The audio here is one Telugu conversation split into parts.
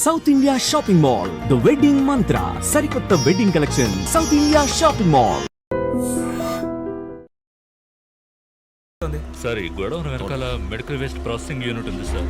South India shopping mall, the wedding మంత్ర, సరికొత్త wedding collection, south India shopping mall. Sir, ఈ గొడవ వెనకాల మెడికల్ వేస్ట్ ప్రాసెసింగ్ యూనిట్ ఉంది సార్.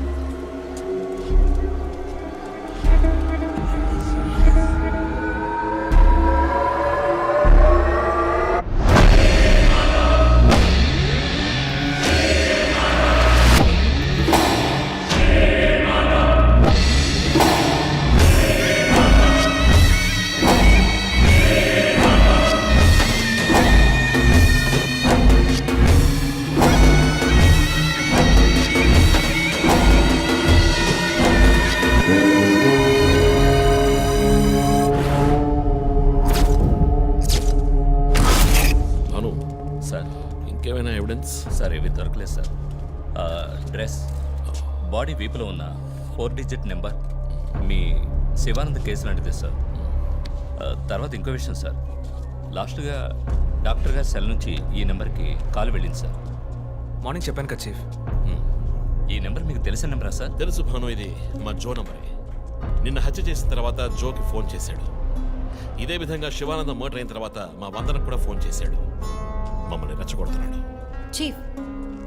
ఇంకేమైనా ఎవిడెన్స్? సార్, ఇవి దొరకలేదు సార్. డ్రెస్, బాడీ వీపులో ఉన్న 4 డిజిట్ నెంబర్ మీ శివానంద్ కేసు లాంటిదే సార్. తర్వాత ఇంకో విషయం సార్, లాస్ట్గా డాక్టర్ గారి సెల్ నుంచి ఈ నెంబర్కి కాల్ వెళ్ళింది సార్. మార్నింగ్ చెప్పాను కదా చీఫ్. ఈ నెంబర్ మీకు తెలిసిన నెంబరా సార్? తెలుసు భాను, ఇది మా జో నంబరే. నిన్న హత్య చేసిన తర్వాత జోకి ఫోన్ చేశాడు. ఇదే విధంగా శివానందం మర్డర్ అయిన తర్వాత మా వందనకు కూడా ఫోన్ చేశాడు. మమ్మల్ని రెచ్చగొడుతున్నాడు. చీఫ్,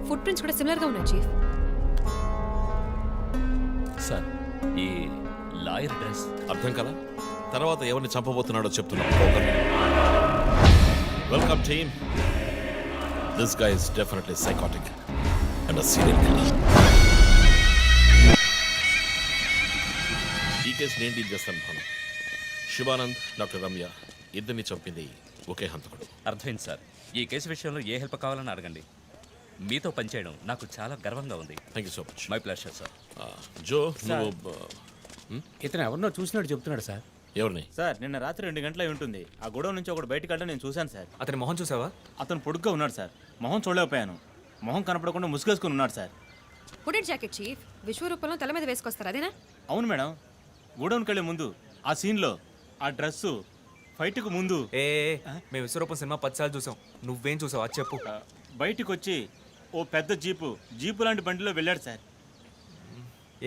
ఫుట్ ప్రింట్స్ కూడా సిమిలర్ గా ఉన్నాయి చీఫ్. సార్, ఈ లాయర్ డ్రెస్ అర్థం కదా? తర్వాత ఎవరిని చంపబోతున్నాడో చెప్తున్నాం. Welcome team. This guy is definitely psychotic and a serial killer. ఈ కేసు నేను డీల్ చేస్తాను భాను. శివానంద్, డాక్టర్ రమ్య ఇద్దరిని చంపింది ఒకే హంతకుడు. అర్థమైంది సార్. ఈ కేసు విషయంలో ఏ హెల్ప్ కావాలని అడగండి. మీతో పనిచేయడం నాకు చాలా గర్వంగా ఉంది. Thank you so much. My pleasure sir. Joe, నువ్వు ఇతను ఎవరినో చూసినట్టు చెప్తున్నాడు సార్. ఎవరిని? సార్, నిన్న రాత్రి 2 గంటలై ఉంటుంది. ఆ గొడవ నుంచి ఒకటి బయటకు వెళ్ళడం నేను చూశాను సార్. అతని మొహం చూసావా? అతను పొడుగ్గా ఉన్నాడు సార్. మొహం చూడలేకపోయాను. మొహం కనపడకుండా ముసుగేసుకుని ఉన్నాడు సార్. హుడెడ్ జాకెట్ చీఫ్, విశ్వరూపంలో తల మీద వేసుకొస్తారు అదేనా? అవును మేడం. గొడవనికి వెళ్ళే ముందు ఆ సీన్లో ఆ డ్రెస్సు ఫైట్కు ముందు మేము విశ్వరూపం సినిమా 10 సార్లు చూసాం. నువ్వేం చూసావు అది చెప్పు. బయటకు వచ్చి ఓ పెద్ద జీపు లాంటి బండిలో వెళ్ళాడు సార్.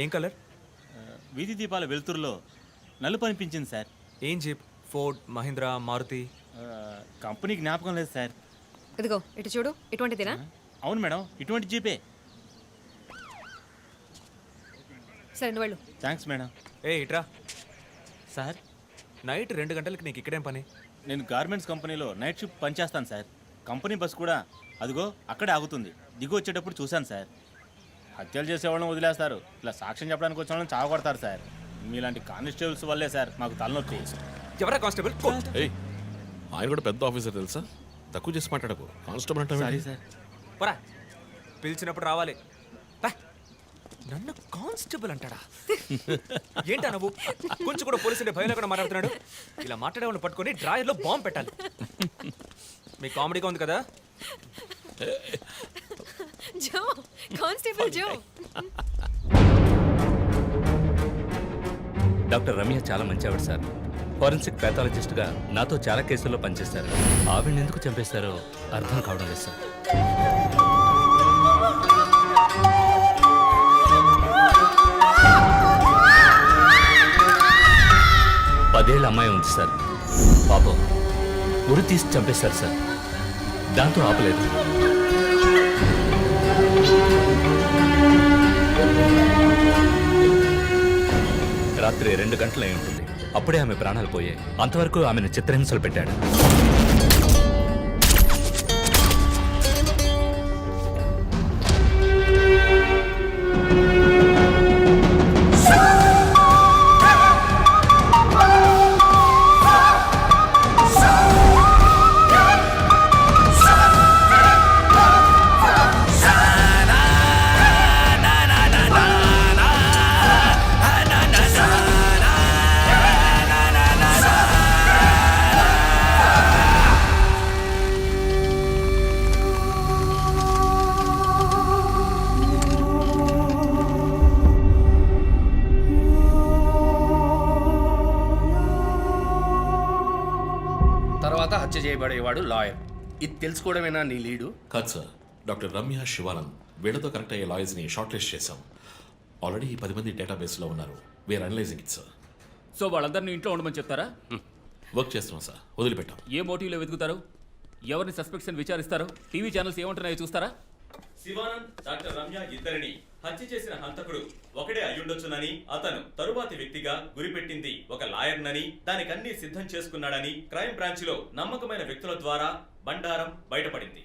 ఏం కలర్? వీధి దీపాల వెలుతురులో నలుపు అనిపించింది సార్. ఏం jeep? Ford, Mahindra, Maruti? Company జ్ఞాపకం లేదు సార్. ఇదిగో ఇటు చూడు, ఇటువంటిదేనా? అవును మేడం, ఇటువంటి జీపే. సరే నువ్వు వెళ్ళు. Thanks madam. ఇట్రా. సార్, నైట్ 2 గంటలకి నీకు ఇక్కడేం పని? నేను గార్మెంట్స్ కంపెనీలో నైట్ షిఫ్ట్ పనిచేస్తాను సార్. కంపెనీ బస్ కూడా అదిగో అక్కడే ఆగుతుంది. దిగు వచ్చేటప్పుడు చూశాను సార్. హత్యలు చేసేవాళ్ళని వదిలేస్తారు, ఇలా సాక్ష్యం చెప్పడానికి వచ్చిన వాళ్ళని చావగొడతారు సార్. మీలాంటి కానిస్టేబుల్స్ వల్లే సార్ మాకు తలనొప్పి. ఎవరా కానిస్టేబుల్? ఆయన కూడా పెద్ద ఆఫీసర్ తెలుసా? తక్కువ చేసి మాట్లాడకు. కానిస్టేబుల్ అంటే సారీ సార్. పరా, పిలిచినప్పుడు రావాలి. నన్ను కానిస్టేబుల్ అంటాడా? ఏంటా నువ్వు? కొంచెం కూడా పోలీసులు భయం లేకుండా మాట్లాడుతున్నాడు. ఇలా మాట్లాడేవాళ్ళని పట్టుకొని డ్రాయర్లో బాంబు పెట్టాలి. మీ కామెడీగా ఉంది కదా? జో, కానిస్టేబుల్ జో. డాక్టర్ రమ్య చాలా మంచి ఆవిడ సార్. ఫోరెన్సిక్ ప్యాథాలజిస్ట్గా నాతో చాలా కేసుల్లో పనిచేశారు. ఆవిడని ఎందుకు చంపేశారో అర్థం కావడం లేదు సార్. పదేళ్ళ అమ్మాయి ఉంది సార్. పాపం ఉరి తీసి చంపేశారు సార్. దాంతో ఆపలేదు. రాత్రి 2 గంటలు అయి ఉంటుంది. అప్పుడే ఆమె ప్రాణాలు పోయాయి. అంతవరకు ఆమెను చిత్రహింసలు పెట్టాడు. హత్య చేయబడేవాడు లాయర్. ఇది తెలుసుకోవడమేనా నీ లీడు? కాదు సార్, డాక్టర్ రమ్య, శివానంద్ వీళ్ళతో కనెక్ట్ అయ్యే లాయర్స్ని షార్ట్ లిస్ట్ చేశాం. ఆల్రెడీ 10 మంది డేటాబేస్లో ఉన్నారు. We're analysing it sir. So వాళ్ళందరినీ ఇంట్లో ఉండమని చెప్తారా? వర్క్ చేస్తున్నాం సార్, వదిలిపెట్టాం. ఏ మోటివ్లో వెతుకుతారు? ఎవరిని సస్పెక్ట్స్ అని విచారిస్తారు? టీవీ ఛానల్స్ ఏమంటున్నాయో చూస్తారా? శివానంద్ డాక్టర్ రమ్య ఇద్దరిని హత్య చేసిన హంతకుడు ఒకడే అయ్యుండొచ్చునని, అతను తరువాతి వ్యక్తిగా గురిపెట్టింది ఒక లాయర్నని, దానికన్నీ సిద్ధం చేసుకున్నాడని క్రైమ్ బ్రాంచ్ లో నమ్మకమైన వ్యక్తుల ద్వారా బండారం బయటపడింది.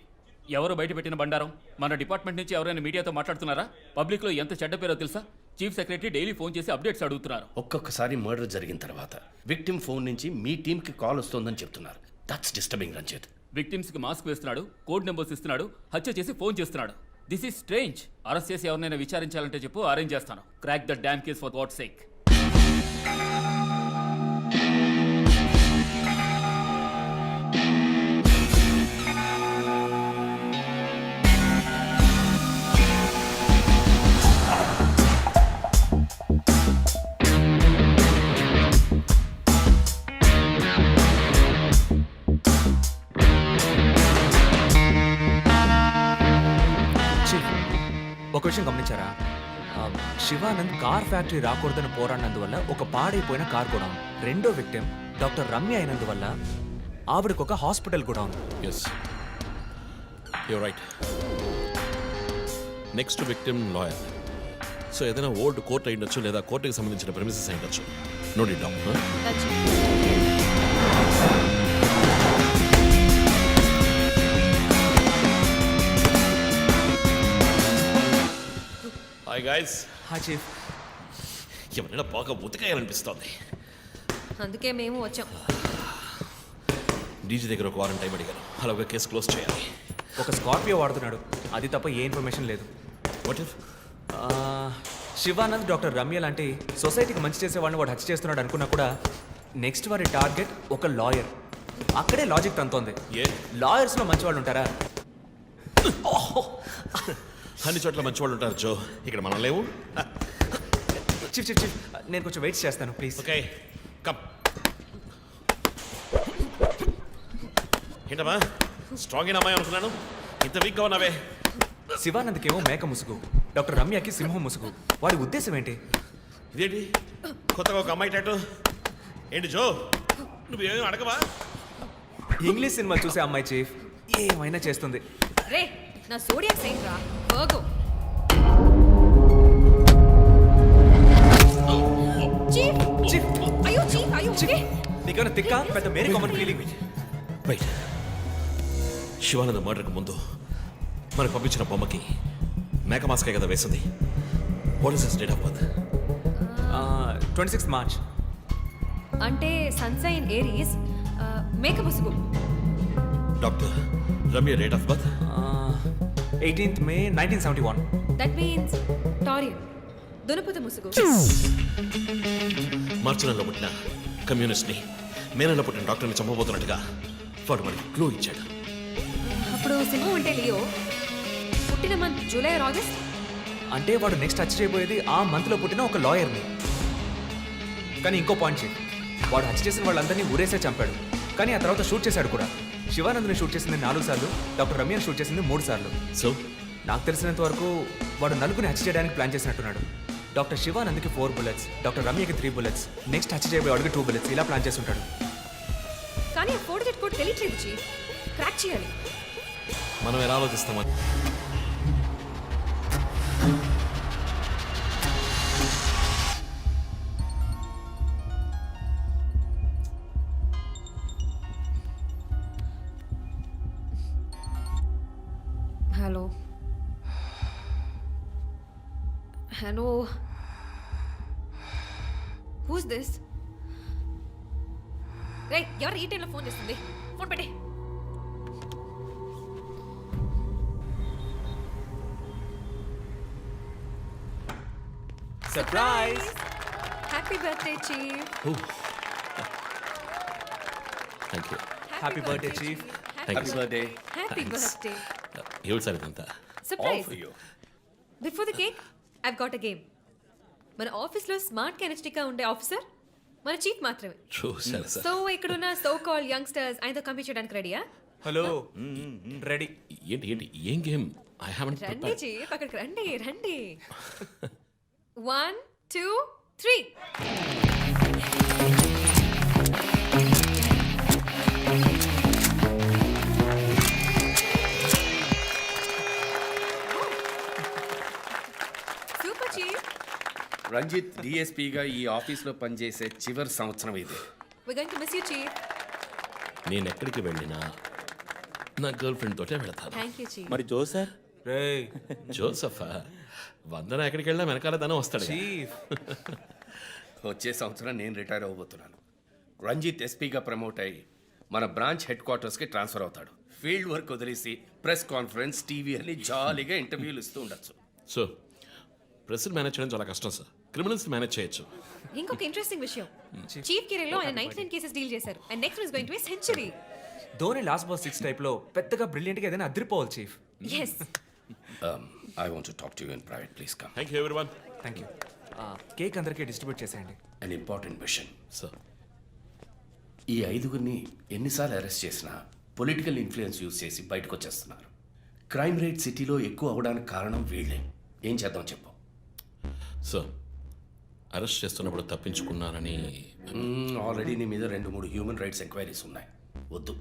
ఎవరు బయట పెట్టిన బండారం? మన డిపార్ట్మెంట్ నుంచి ఎవరైనా మీడియాతో మాట్లాడుతున్నారా? పబ్లిక్ లో ఎంత చెడ్డ పేరో తెలుసా? చీఫ్ సెక్రటరీ డైలీ ఫోన్ చేసి అప్డేట్స్ అడుగుతున్నారు. ఒక్కొక్కసారి మర్డర్ జరిగిన తర్వాత విక్టిమ్ ఫోన్ నుంచి మీ టీంకి కాల్ వస్తుందని చెప్తున్నారు. That's disturbing Ranjith. విక్టిమ్స్ కి మాస్క్ వేస్తున్నాడు, కోడ్ నెంబర్స్ ఇస్తున్నాడు, హత్య చేసి ఫోన్ చేస్తున్నాడు. This is strange. అరెస్ట్ చేసి ఎవరినైనా విచారించాలంటే చెప్పు, అరేంజ్ చేస్తాను. Crack the damn case for what sake. Chief, ఒక విషయం గమనించారా? శివానంద్ కార్ ఫ్యాక్టరీ రాకూడదని పోరాడినందువల్ల ఒక పాడైపోయిన కార్ కూడా ఉంది. రెండో విక్టిమ్ డాక్టర్ రమ్య అయినందువల్ల ఆవిడకు ఒక హాస్పిటల్ కూడా ఉంది. Yes, you're right. Next victim lawyer. So ఏదైనా ఓల్డ్ కోర్ట్ అయి ఉండొచ్చు, లేదా కోర్టుకి సంబంధించిన ప్రెమిసెస్ అయి ఉండొచ్చు. Note it down. Hi guys. హా చీఫ్. ఎవరైనా బాగా ఉతికాయాలనిపిస్తోంది. అందుకే మేము వచ్చాం. డీజీ దగ్గర ఒక వారం టైం అడిగాను, అలాగే కేసు క్లోజ్ చేయాలి. ఒక స్కార్పియో వాడుతున్నాడు, అది తప్ప ఏ ఇన్ఫర్మేషన్ లేదు. What if Shivanand doctor Ramya లాంటి సొసైటీకి మంచి చేసే వాళ్ళని వాడు హత్య చేస్తున్నాడు అనుకున్నా కూడా నెక్స్ట్ వారి టార్గెట్ ఒక లాయర్. అక్కడే లాజిక్ తంతోంది. ఏ లాయర్స్లో మంచి వాళ్ళు ఉంటారా? అన్ని చోట్ల మంచి వాళ్ళు ఉంటారు జో, ఇక్కడ మనం లేవు. చీఫ్ చీఫ్ చీఫ్, నేను కొంచెం వెయిట్ చేస్తాను ప్లీజ్. Okay come. ఏంటమ్మా స్ట్రాంగ్ అయిన అమ్మాయి అనుకున్నాను, ఇంత వీక్గా ఉన్నావే. శివానంద్కేమో మేక ముసుగు, డాక్టర్ రమ్యకి సింహం ముసుగు. వాడి ఉద్దేశం ఏంటి? ఇదేంటి కొత్తగా ఒక అమ్మాయి టాటూ? ఏంటి జో, నువ్వేమీ అడగవా? ఇంగ్లీష్ సినిమా చూసే అమ్మాయి చీఫ్, ఏమైనా చేస్తుంది. రే, నా సోడియం సెయింట్ రా వర్గో. చీఫ్ చీఫ్ అయ్యో చీఫ్ అయ్యో ఓకే. నీకేమైనా తిక్క పెద్ద మేరీ కామన్ ఫీలింగ్. రైట్. శివానంద మర్డర్కి ముందు మనకు పంపించిన బొమ్మకి మేక మాస్కే కదా వేసింది. What is this date of birth? 26 March. అంటే సన్సైన్ ఏరీస్ మేక ముసుగు. Doctor Ramya date of birth? 18th May 1971. That means Taurean దునపుత ముసుగు. మార్చి నెలలో పుట్టిన కమ్యూనిస్ట్ని మే నెలలో పుట్టిన డాక్టర్ని చంపబోతున్నట్టుగా వాడు మనకి క్లూ ఇచ్చాడు. అప్పుడు సింహం అంటే లియో. పుట్టిన మంత్ జూలై ఆర్ ఆగస్ట్. అంటే వాడు నెక్స్ట్ హత్య చేయబోయేది ఆ మంత్లో పుట్టిన ఒక లాయర్ని. కానీ ఇంకో పాయింట్ చీఫ్, వాడు హత్య చేసిన వాళ్ళందరినీ ఊరేసే చంపాడు, కానీ ఆ తర్వాత షూట్ చేశాడు కూడా. శివానంద్ని షూట్ చేసింది 4 సార్లు, డాక్టర్ రమ్యని షూట్ చేసింది 3 సార్లు. సో నాకు తెలిసినంత వరకు వాడు నలుగురిని హత్య చేయడానికి ప్లాన్ చేసినట్టున్నాడు. డాక్టర్ శివానంద్కి 4 bullets, డాక్టర్ రమ్యకి 3 bullets, నెక్స్ట్ హత్య చేయబోయేవాడికి 2 bullets, ఇలా ప్లాన్ చేసి ఉంటాడు. కానీ ఆ 4 digit కోడ్ తెలియట్లేదు చీఫ్. క్రాక్ చేయాలి. మనం ఎలా ఆలోచిస్తామని. Hello hello, who's this? రే, ఎవరు ఈ టైంలో ఫోన్ చేస్తుంది? ఫోన్ పెట్టే. Surprise! Happy birthday chief. Thank you. Happy birthday chief. Thank you. Birthday. Happy birthday. ఏమిటి సార్ ఇదంతా? Surprise. Before the cake I've got a game. మన ఆఫీస్లో స్మార్ట్ కెనెస్టిక్గా ఉండే ఆఫీసర్ మన చీఫ్ మాత్రమే. చూసారు సార్. సో ఇక్కడున్న సో కాల్ యంగ్స్టర్స్ ఆయనతో కంపీట్ చేయడానికి రెడీయా? Hello, ready. ఏంటి ఏంటి ఏం గేమ్? ఐ హావెంట్ రండి చీఫ్, అక్కడికి రండి రండి. 1 2 3. Super, Chief. రంజిత్ డిఎస్పీగా ఈ ఆఫీస్లో పనిచేసే చివరి సంవత్సరం ఇది. We're going to miss you, Chief. నేను ఎక్కడికి వెళ్ళినా నా గర్ల్ ఫ్రెండ్ తోటే వెళతాను. Thank you, Chief. మరి జో సార్ రేయ్ జోసఫా వందన ఎక్కడికి వెళ్ళినా వెనకాల తనే వస్తాడు. చీఫ్ వచ్చే సంవత్సరం నేను రిటైర్ అవ్వబోతున్నాను. రంజిత్ ఎస్పీగా ప్రమోట్ అయ్యి మన బ్రాంచ్ హెడ్ క్వార్టర్స్కి ట్రాన్స్ఫర్ అవుతాడు. ఫీల్డ్ వర్క్ వదిలేసి ప్రెస్ కాన్ఫరెన్స్, టీవీ అని జాలీగా ఇంటర్వ్యూలు ఇస్తూ ఉండొచ్చు. సో ప్రెస్ మేనేజ్ చేయడం చాలా కష్టం సార్. క్రిమినల్స్ మేనేజ్ చేయొచ్చు. ఇంకొక ఇంట్రెస్టింగ్ విషయం, చీఫ్ కెరీర్లో ఆయన 99 కేసెస్ డీల్ చేశారు and next is going to be century. Dhoni last ball 6 type లో పెద్దగా బ్రిలియంట్ గా ఏదైనా అదిరిపోవాలి chief. yes. I want to talk to you in private, please come. Thank you everyone. Thank you. Cake అందరికీ డిస్ట్రిబ్యూట్ చేసేయండి. An important machine. సార్ ఈ 5గురిని ఎన్నిసార్లు అరెస్ట్ చేసినా పొలిటికల్ ఇన్ఫ్లుయెన్స్ యూజ్ చేసి బయటకు వచ్చేస్తున్నారు. క్రైమ్ రేట్ సిటీలో ఎక్కువ అవడానికి కారణం వీళ్ళే. ఏం చేద్దాం చెప్పు. సార్ అరెస్ట్ చేస్తున్నప్పుడు తప్పించుకున్నారని ఆల్రెడీ నీ మీద 2-3 హ్యూమన్ రైట్స్ ఎంక్వైరీస్ ఉన్నాయి. వద్దు,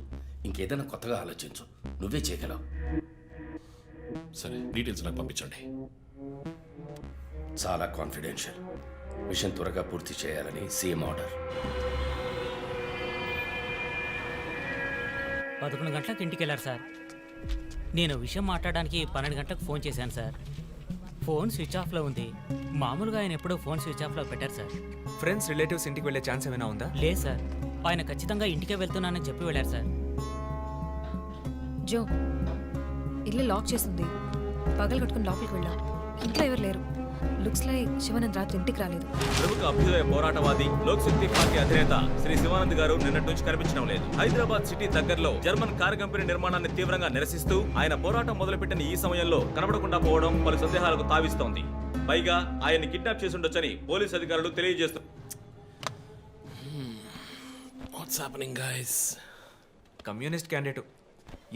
ఇంకేదైనా కొత్తగా ఆలోచించు. నువ్వే చేయగలవు. సరే డీటెయిల్స్ నాకు పంపించండి. చాలా కాన్ఫిడెన్షియల్. మిషన్ త్వరగా పూర్తి చేయాలని సీఎం ఆర్డర్. 11 గంటలకు ఇంటికి వెళ్ళారు సార్. నేను విషయం మాట్లాడడానికి 12 గంటలకు ఫోన్ చేశాను సార్. ఫోన్ స్విచ్ ఆఫ్లో ఉంది. మామూలుగా ఆయన ఎప్పుడూ ఫోన్ స్విచ్ ఆఫ్లో పెట్టారు సార్. ఫ్రెండ్స్ రిలేటివ్స్ ఇంటికి వెళ్ళే ఛాన్స్ ఏమైనా ఉందా? లేదు సార్, ఆయన ఖచ్చితంగా ఇంటికే వెళ్తున్నానని చెప్పి వెళ్ళారు సార్. జో, ఇల్లు లాక్ చేసింది. పగలు కట్టుకుని లోపలికి వెళ్ళాం. ఇంట్లో ఎవరు లేరు. లుక్స్ లైక్ శివానంద్ రాత్రి ఇంటికి రాలేదు. ప్రముఖ అభ్యుదయ పోరాటవాది లోక్ శక్తి పార్టీ అధినేత శ్రీ శివానంద్ గారు నిన్నటి నుంచి కనిపించడం లేదు. హైదరాబాద్ సిటీ దగ్గరలో జర్మన్ కారు కంపెనీ నిర్మాణాన్ని తీవ్రంగా నిరసిస్తూ ఆయన పోరాటం మొదలుపెట్టిన ఈ సమయంలో కనబడకుండా పోవడం పలు సందేహాలకు తావిస్తోంది. పైగా ఆయన్ని కిడ్నాప్ చేసి ఉండొచ్చని పోలీసు అధికారులు తెలియజేస్తున్నారు. What's happening guys? Communist candidate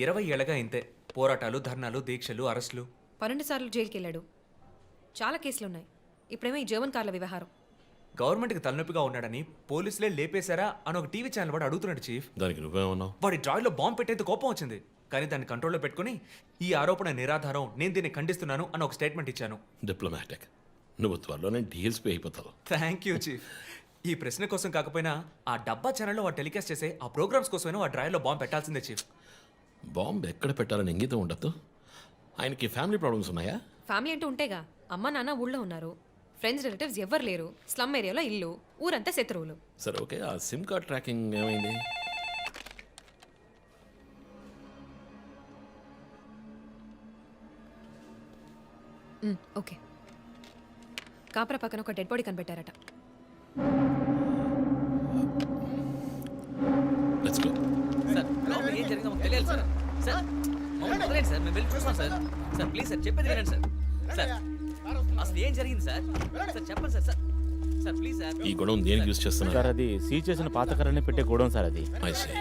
20 ఏళ్ళగా ఇంతే. పోరాటాలు, ధర్నాలు, దీక్షలు, అరెస్టులు. 12 సార్లు జైలుకి వెళ్ళాడు. చాలా కేసులు ఉన్నాయి. ఇప్పుడేమో ఈ జర్మన్ కార్ల వ్యవహారం. గవర్నమెంట్కి తలనొప్పిగా ఉన్నాడని పోలీసులే లేపేశారా అని ఒక టీవీ ఛానల్ వాడు అడుగుతున్నాడు చీఫ్. దానికి నువ్వేమన్నావు? వాడి డ్రాయిలో బాంబు పెట్టేంత కోపం వచ్చింది. కానీ దాన్ని కంట్రోల్లో పెట్టుకుని ఈ ఆరోపణ నిరాధారం, నేను దీన్ని ఖండిస్తున్నాను అని ఒక స్టేట్మెంట్ ఇచ్చాను. డిప్లొమాటిక్. నువ్వు త్వరలోనే డీఎల్స్పీ అయిపోతావు. Thank you chief. ఈ ప్రశ్న కోసం కాకపోయినా ఆ డబ్బా ఛానల్లో వాడు టెలికాస్ట్ చేసే ఆ ప్రోగ్రామ్స్ కోసమైనా ఆ డ్రాయిలో బాంబు పెట్టాల్సిందే చీఫ్. బాంబు ఎక్కడ పెట్టాలని ఇంగితం ఉండదు. ఆయనకి ఫ్యామిలీ ప్రాబ్లమ్స్ ఉన్నాయా? ఫ్యామిలీ అంటూ ఉంటేగా. అమ్మ నాన్న ఊళ్ళో ఉన్నారు. ఫ్రెండ్స్ రిలేటివ్స్ ఎవ్వరు లేరు. స్లమ్ ఏరియాలో ఇల్లు, ఊరంతా శత్రువులు. సరే ఓకే, ఆ సిమ్ కార్డ్ ట్రాకింగ్ ఏమైంది? ఓకే. కాపరా పక్కన ఒక డెడ్ బాడీ కనిపెట్టారట. Let's go. సార్ లోపల ఏం జరిగిందో మాకు తెలియాలి సార్. సార్ మమ్మల్ని వదిలేండి సార్, మేము వెళ్ళి చూస్తాం సార్. సార్ ప్లీజ్ సార్, చెప్పేది వినండి సార్. సార్ అసలు ఏం జరిగింది సార్? సార్ చెప్పండి sir. Sir sir please sir. ఈ గొడవ దేనికి యూజ్ చేస్తున్నారు? సార్ అది సీజ్ చేసిన పాత కర్రని పెట్టే గోడౌన్ సార్ అది. I see.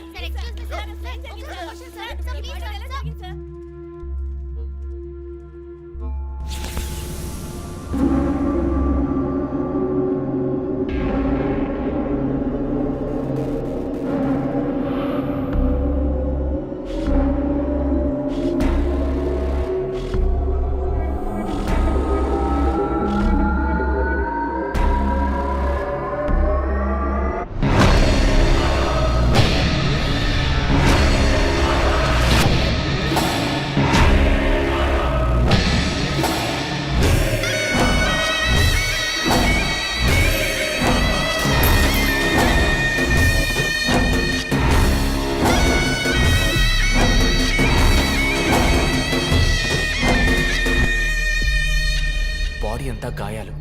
బాడీ అంతా గాయాలు,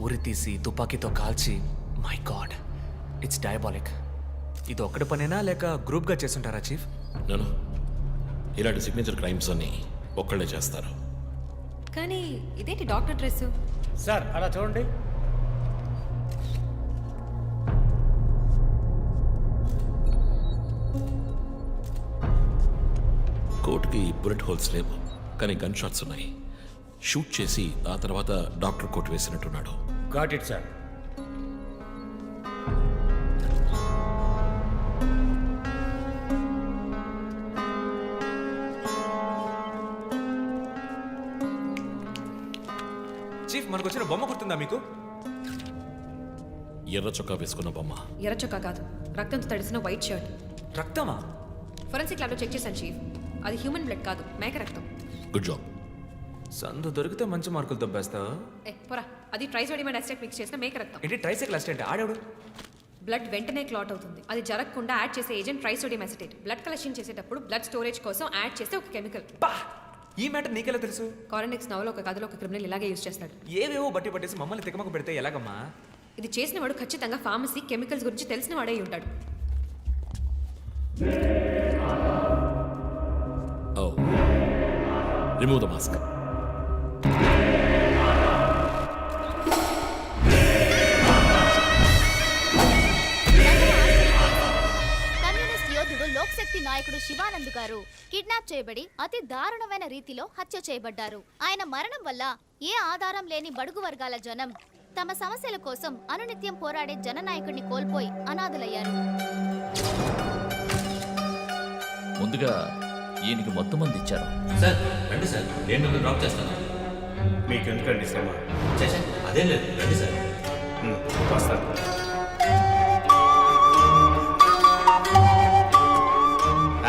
ఊరి తీసి తుపాకీతో కాల్చి. My God, it's diabolic. ఇది ఒక్కడి పనేనా లేక గ్రూప్గా చేస్తుంటారా చీఫ్? నేను ఇలాంటి సిగ్నేచర్ క్రైమ్స్ అన్ని ఒక్కళ్ళే చేస్తారు. కానీ ఇదేంటి డాక్టర్ డ్రెస్? సార్ అలా చూడండి. కోట్కి బుల్లెట్ హోల్స్ లేవు, కానీ గన్ షాట్స్ ఉన్నాయి. షూట్ చేసి ఆ తర్వాత డాక్టర్ కోట్ వేసినట్టున్నాడు. Got it sir. మనకు వచ్చిన బొమ్మ గుర్తుందా మీకు? ఎర్ర చొక్కా వేసుకున్న బొమ్మ. ఎర్ర చొక్కా కాదు, రక్తంతో తడిసిన వైట్ షర్ట్. రక్తమా? ఫొరెన్సిక్ ల్యాబ్లో చెక్ చేశాను చీఫ్. అది హ్యూమన్ బ్లడ్ కాదు, మేక రక్తం. Good job. సందు దొరికితే మంచి మార్కులు దొబ్బేస్తావు. పోరా, అది ట్రైసోడియం అండ్ అసిటేట్ మిక్స్ చేసిన మేక రక్తం. ఏంటి ట్రైసైకిల్ అసిస్టెంట్ ఆడేవాడు? బ్లడ్ వెంటనే క్లాట్ అవుతుంది. అది జరగకుండా యాడ్ చేసే agent trisodium acetate. Blood collection చేసేటప్పుడు బ్లడ్ స్టోరేజ్ కోసం యాడ్ చేసే ఒక కెమికల్. పా! ఈ మ్యాటర్ నీకెలా తెలుసు? కారెనిక్స్ నవలో ఒక కథలో ఒక క్రిమినల్ ఇలాగే యూజ్ చేస్తాడు. ఏవేవో బట్టి పట్టేసి మమ్మల్ని తికమక పెడితే ఎలాగమ్మా? ఇది చేసిన వాడు ఖచ్చితంగా ఫార్మసీ కెమికల్స్ గురించి తెలిసిన వాడే అయి ఉంటాడు. ఓ, రిమూవ్ ద మాస్క్. కమ్యూనిస్ట్ యోధుడు లోక్శక్తి నాయకుడు శివానంద్ గారు కిడ్నాప్ చేయబడి అతి దారుణమైన రీతిలో హత్య చేయబడ్డారు. ఆయన మరణం వల్ల ఏ ఆధారం లేని బడుగు వర్గాల జనం తమ సమస్యల కోసం అనునిత్యం పోరాడే జననాయకుడిని కోల్పోయి అనాథులయ్యారు. ముందుగా ఈయనకి మొత్తం మంది ఇచ్చారు. సార్ రండి సార్, నేను మిమ్మల్ని డ్రాప్ చేస్తాను. మీకు ఎందుకండి శ్రమ? అదేం లేదు, రండి సార్. వస్తాను.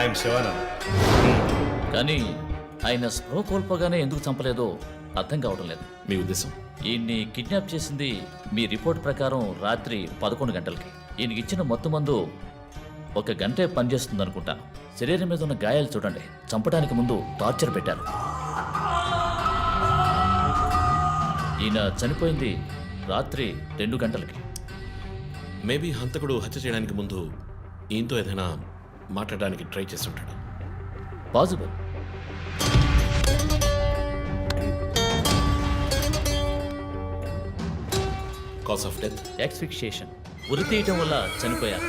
ఐఎమ్ శివానంద్. కానీ ఆయన స్పృహ కోల్పోగానే ఎందుకు చంపలేదో అర్థం కావడం లేదు. మీ ఉద్దేశం? ఈయన్ని కిడ్నాప్ చేసింది మీ రిపోర్ట్ ప్రకారం రాత్రి 11 గంటలకి. ఈయనకి ఇచ్చిన మొత్తం మందు 1 గంటే పనిచేస్తుంది అనుకుంటాను. శరీరం మీద ఉన్న గాయాలు చూడండి. చంపడానికి ముందు టార్చర్ పెట్టారు. ఈయన చనిపోయింది రాత్రి 2 గంటలకి. మేబీ హంతకుడు హత్య చేయడానికి ముందు ఈయనతో ఏదైనా మాట్లాడడానికి ట్రై చేస్తుంటాడు. Possible. Cause of death? Asphyxiation. ఉరి తీయటం వల్ల చనిపోయారు.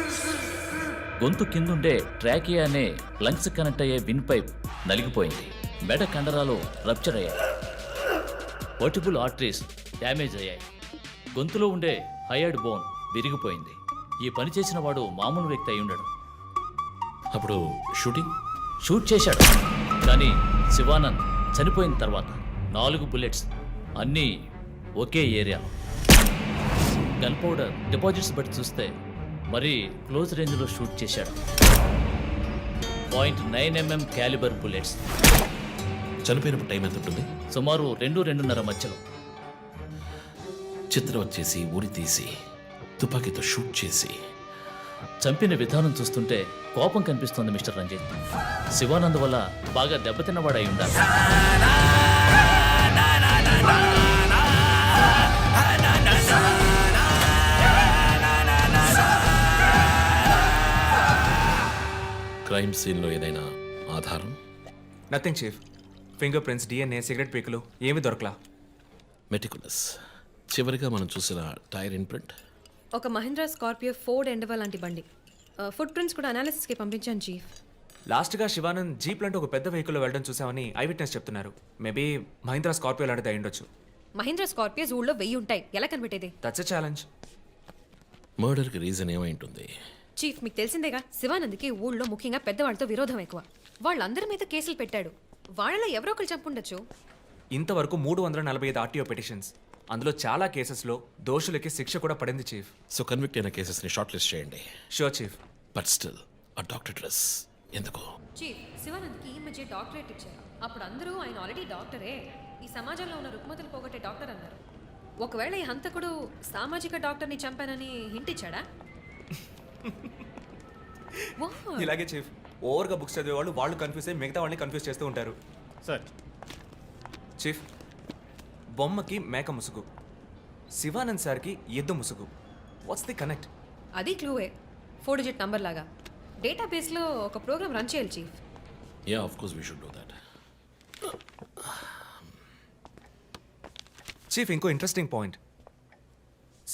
గొంతు కిందుండే ట్రాకియా అనే లంగ్స్ కనెక్ట్ అయ్యే విన్ పైప్ నలిగిపోయింది. మెడ కండరాలు రప్చర్ అయ్యాయి. వర్టిబుల్ ఆర్టరీస్ డ్యామేజ్ అయ్యాయి. గొంతులో ఉండే హయర్డ్ బోన్ విరిగిపోయింది. ఈ పని చేసిన వాడు మామూలు వ్యక్తి అయి ఉండడు. అప్పుడు షూట్ చేశాడు. కానీ శివానంద్ చనిపోయిన తర్వాత 4 బుల్లెట్స్, అన్నీ ఒకే ఏరియాలో. గన్ పౌడర్ డిపాజిట్స్ బట్టి చూస్తే మరీ క్లోజ్ రేంజ్లో షూట్ చేశాడు. .9mm calibre bullets. చనిపోయినప్పుడు టైం ఎంత ఉంటుంది? సుమారు 2-2:30 మధ్యలో. చిత్రం వచ్చేసి ఉరి తీసి తుపాకీతో షూట్ చేసి చంపిన విధానం చూస్తుంటే కోపం కనిపిస్తోంది మిస్టర్ రంజిత్. శివానంద్ వల్ల బాగా దెబ్బతిన్నవాడై ఉండాలి. క్రైమ్ సీన్లో ఏదైనా ఆధారం? Nothing chief. Finger prints, DNA, cigarette పీకులు ఏమీ దొరకలా. మెటికులస్. చివరిగా మనం చూసిన టైర్ ఇన్ప్రింట్? ఒక మహీంద్రా స్కార్పియో ఫోర్డ్ ఎండవా లాంటి బండి. ఫుట్ ప్రింట్స్ కూడా అనాలిసిస్కి పంపించాను చీఫ్. లాస్ట్గా శివానంద్ జీప్ లాంటి ఒక పెద్ద వెహికల్లో వెళ్ళడం చూసామని ఐ విట్నెస్ చెప్తున్నారు. మేబీ మహీంద్రా స్కార్పియో లాంటిది అయి ఉండొచ్చు. మహీంద్రా స్కార్పియోస్ ఊళ్ళో 1000 ఉంటాయి. ఎలా కనిపెట్టేది? That's a challenge. మర్డర్కి రీజన్ ఏమై ఉంటుంది? చీఫ్, మీకు తెలిసిందేగా, శివానంద్కి ఊళ్ళో ముఖ్యంగా పెద్దవాళ్ళతో విరోధం ఎక్కువ. వాళ్ళందరి మీద కేసులు పెట్టాడు. వాళ్ళలో ఎవరో ఒకరు చంపుండొచ్చు. ఇంతవరకు 345 ఆర్టీఓ పిటిషన్స్. అందులో చాలా కేసెస్లో దోషులకి శిక్ష కూడా పడింది చీఫ్. సో కన్విక్ట్ అయిన కేసెస్ని షార్ట్ లిస్ట్ చేయండి. Sure chief. బట్ స్టిల్ ఆ డాక్టర్ డ్రెస్ ఎందుకు? చీఫ్, శివానంద్కి ఈ మధ్య డాక్టరేట్ ఇచ్చారు. అప్పుడు అందరూ ఆయన ఆల్రెడీ డాక్టరే, ఈ సమాజంలో ఉన్న రుగ్మతలు పోగొట్టే డాక్టర్ అన్నారు. ఒకవేళ ఈ హంతకుడు సామాజిక డాక్టర్ని చంపానని హింట్ ఇచ్చాడా? ఇలాగే చీఫ్, ఓవర్గా బుక్స్ చదివే వాళ్ళు కన్ఫ్యూజ్ అయ్యి మిగతా వాళ్ళని కన్ఫ్యూజ్ చేస్తూ ఉంటారు. సార్, చీఫ్, బొమ్మకి మేక ముసుగు, శివానంద్ సార్కి ఎద్దు ముసుగు. What's the connect? అది క్లూవే. 4 డిజిట్ నంబర్ లాగా. డేటాబేస్లో ఒక ప్రోగ్రామ్ రన్ చేయాలి chief. Yeah, of course we should do that. Chief, ఇంకో ఇంట్రెస్టింగ్ పాయింట్.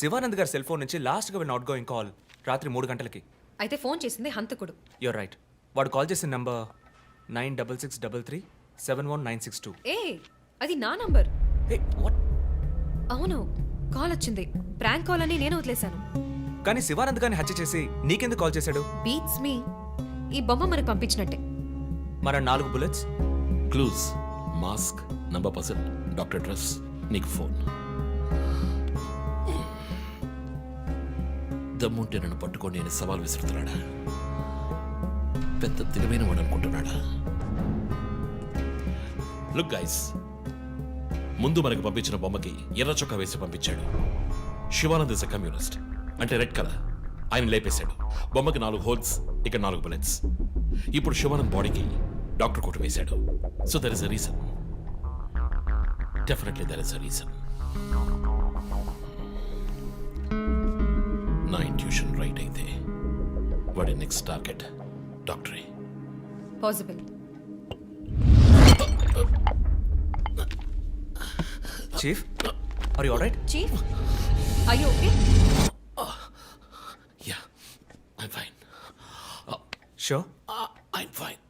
శివానంద్ గారి సెల్ ఫోన్ నుంచి లాస్ట్గా వెళ్ళిన అవుట్ గోయింగ్ కాల్ రాత్రి 3 గంటలకి. అయితే ఫోన్ చేసింది హంతకుడు. You're right. వాడు కాల్ చేసిన నంబర్ 9663371962. ఏ, అది నా నంబర్. Hey, what? అవును, కాల్ వచ్చింది. ప్రాంక్ కాల్ అని నేను వదిలేశాను. కానీ శివానంద్ గారిని హత్య చేసి నీకెందుకు కాల్ చేశాడు? బీట్స్ మీ. ఈ బొమ్మ మనకు పంపించినట్టే. మన 4 bullets, clues, mask, number person, doctor dress, నీకు ఫోన్. దమ్ముంటే నన్ను పట్టుకోండి అని సవాల్ విసురుతున్నాడా? పెద్ద తెలివైన వాడు అనుకుంటున్నాడా? లుక్ గైస్, ముందు మనకు పంపించిన బొమ్మకి ఎర్ర చొక్కా వేసి పంపించాడు. శివానంద్ ఇస్ ఎ కమ్యూనిస్ట్, అంటే రెడ్ కలర్. ఆయన లేపేశాడు. బొమ్మకి 4 హోల్స్, ఇక్కడ 4 బుల్లెట్స్. ఇప్పుడు శివానంద్ బాడీకి డాక్టర్ కోట్ వేశాడు. So there is a reason. Definitely there is a reason. నా ఇంట్యూషన్ రైట్ అయితే వాడి నెక్స్ట్ టార్గెట్ డాక్టరే. Possible. Chief, are you alright? Chief, are you okay? Yeah, I'm fine. Sure. I'm fine.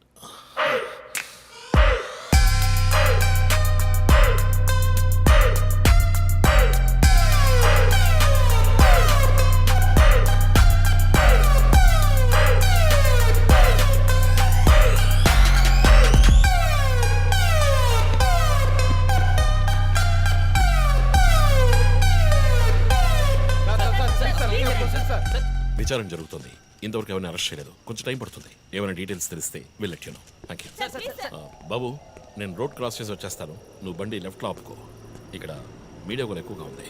విచారణ జరుగుతుంది. ఇంతవరకు ఎవరిని అరెస్ట్ చేయలేదు. కొంచెం టైం పడుతుంది. ఏమైనా డీటెయిల్స్ తెలిస్తే will let you know. Thank you. బాబు, నేను రోడ్ క్రాస్ చేసి వచ్చేస్తాను. నువ్వు బండి లెఫ్ట్లో ఆపుకో. ఇక్కడ మీడియా కూడా ఎక్కువగా ఉంది.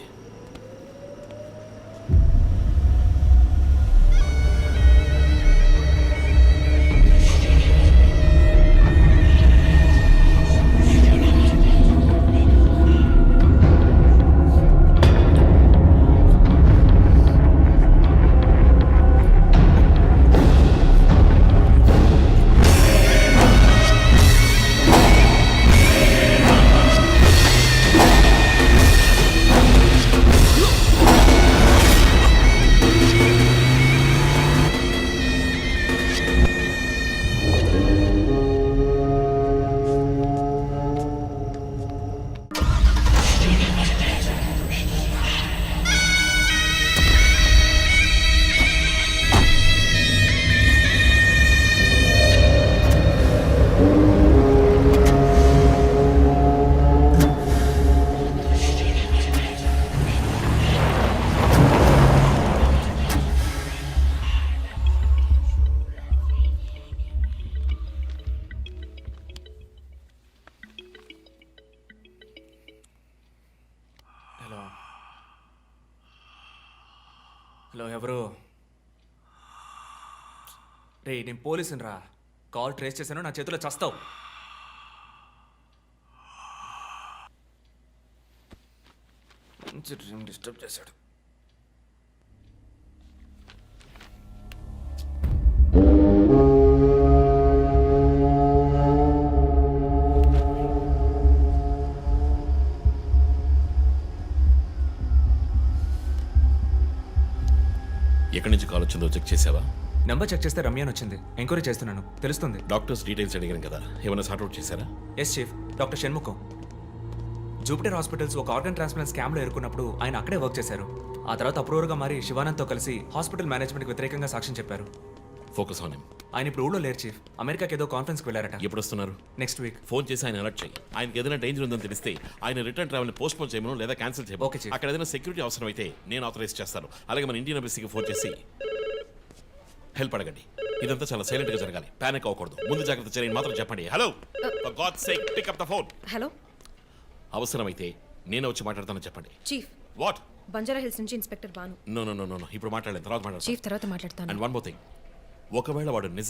హలో, ఎవరు? రే, నేను పోలీసుని రా. కాల్ ట్రేస్ చేశాను, నా చేతిలో చస్తావు. మంచి డ్రీమ్ డిస్టర్బ్ చేశాడు. ఎక్కడి నుంచి కాల్ వచ్చిందో చెక్ చేసావా? నెంబర్ చెక్ చేస్తే రమ్య అని వచ్చింది. ఎంక్వైరీ చేస్తున్నాను, తెలుస్తుంది. డాక్టర్స్ డీటెయిల్స్ అడిగాను కదా, ఏమైనా సార్ట్అవుట్ చేశారా? Yes chief, doctor Shanmukham. Jupiter hospitals ఒక ఆర్గన్ ట్రాన్స్ప్లాంట్ స్కామ్లో ఎరుకున్నప్పుడు ఆయన అక్కడే వర్క్ చేశారు. ఆ తర్వాత అప్రూవర్గా మారి శివానంద్తో కలిసి హాస్పిటల్ మేనేజ్మెంట్కి వ్యతిరేకంగా సాక్ష్యం చెప్పారు. Focus on him. ఆయన ఇప్పుడు ఊళ్ళో లేరు చీఫ్. అమెరికాకి ఏదో కాన్ఫరెన్స్కి వెళ్ళారట. ఎప్పుడు వస్తున్నారు? Next week. ఫోన్ చేసి ఆయన అలర్ట్ చేయి. ఆయనకి ఏదైనా డేంజర్ ఉందని తెలిస్తే ఆయన రిటర్న్ ట్రావెల్ పోస్ట్ పోన్ చేయమను లేదా క్యాన్సిల్ చేయమను. Okay, chief. అక్కడ ఏదైనా సెక్యూరిటీ అవసరం అయితే నేను ఆథరైజ్ చేస్తాను. అలాగే మన ఇండియన్ ఎంబసీకి ఫోన్ చేసి హెల్ప్ అడగండి. ఇదంతా చాలా సైలెంట్ గా జరగాలి. పానిక్ అవ్వకూడదు. ముందు జాగ్రత్త చర్యని మాత్రం చెప్పండి. Hello, for god's sake pick up the phone. Hello. అవసరమైతే నేను వచ్చి మాట్లాడతానని చెప్పండి. Chief, what? బంజారా హిల్స్ నుంచి inspector Banu. No no no no ఇప్పుడు మాట్లాడలేదు, తర్వాత మాట్లాడతాను. చీఫ్, తర్వాత మాట్లాడతాను. అండ్ వన్ మోర్ థింగ్, ఒకవేళ వాడు నిజంగా